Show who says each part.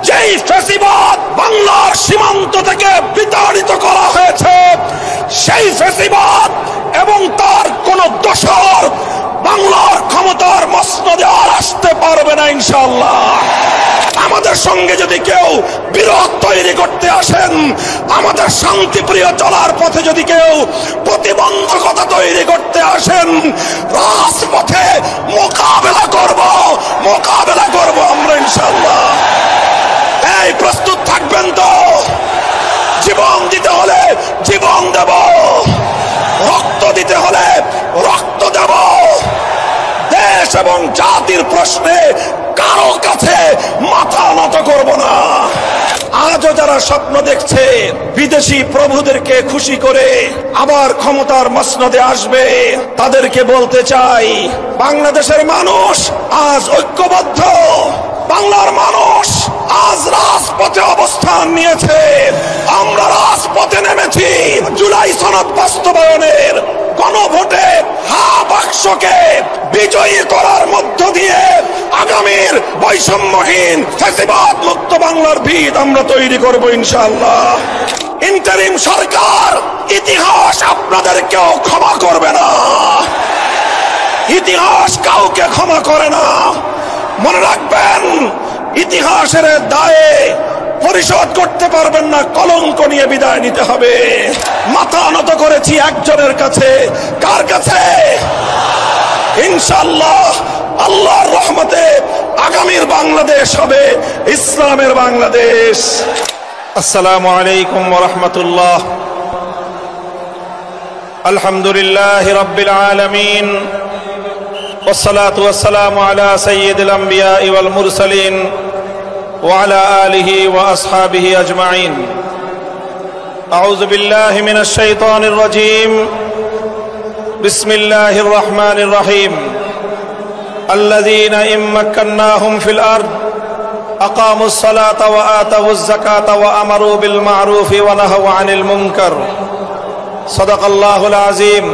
Speaker 1: যেই ফ্যাসিবাদ বাংলার সীমান্ত থেকে বিতাড়িত করা হয়েছে, সেই ফ্যাসিবাদ এবং তার কোন দোসর বাংলার ক্ষমতার মসনদে আর আসতে পারবে না ইনশাআল্লাহ। আমাদের সঙ্গে যদি কেউ বিরোধ তৈরি করতে আসেন, আমাদের শান্তিপ্রিয় চলার পথে যদি কেউ প্রতিবন্ধকতা তৈরি করতে আসেন, রাজপথে মোকাবেলা করব আমরা ইনশাআল্লাহ। এই প্রস্তুত থাকবেন তো? জীবন দিতে হলে জীবন দেব, রক্ত দিতে হলে রক্ত দেব। দেশ এবং জাতির প্রশ্নে কারো কাছে মাথা নত করব না। আজও যারা স্বপ্ন দেখছে বিদেশি প্রভুদেরকে খুশি করে আবার ক্ষমতার মসনদে আসবে, তাদেরকে বলতে চাই, বাংলাদেশের মানুষ আজ ঐক্যবদ্ধ। বাংলার মানুষ আজ রাজপথে অবস্থান নিয়েছে। আমরা রাজপথে নেমেছি জুলাই সনদ বাস্তবায়নের গণভোটে বাক্সকে বিজয়ী করার মধ্য দিয়ে আগামীর বৈষম্যহীন ফ্যাসিবাদ মুক্ত বাংলার ভিত আমরা তৈরি করব ইনশাআল্লাহ। ইন্টারিম সরকার, ইতিহাস আপনাদেরকেও ক্ষমা করবে না। ইতিহাস কাউকে ক্ষমা করে না। মনে রাখবেন, ইতিহাসের দায়ে পরিশোধ করতে পারবেন না, কলঙ্ক নিয়ে বিদায় নিতে হবে। মাথা নত করেছি একজনের কাছে। কার কাছে? ইনশাআল্লাহ আল্লাহর রহমতে আগামীর বাংলাদেশ হবে ইসলামের বাংলাদেশ।
Speaker 2: আসসালামু আলাইকুম ওয়া রাহমাতুল্লাহ। আলহামদুলিল্লাহি রাব্বিল আলামিন, والصلاة والسلام على سيد الأنبياء والمرسلين وعلى آله وأصحابه أجمعين. أعوذ بالله من الشيطان الرجيم. بسم الله الرحمن الرحيم. الذين إن مكناهم في الأرض أقاموا الصلاة وآتوا الزكاة وأمروا بالمعروف ونهوا عن المنكر. صدق الله العظيم.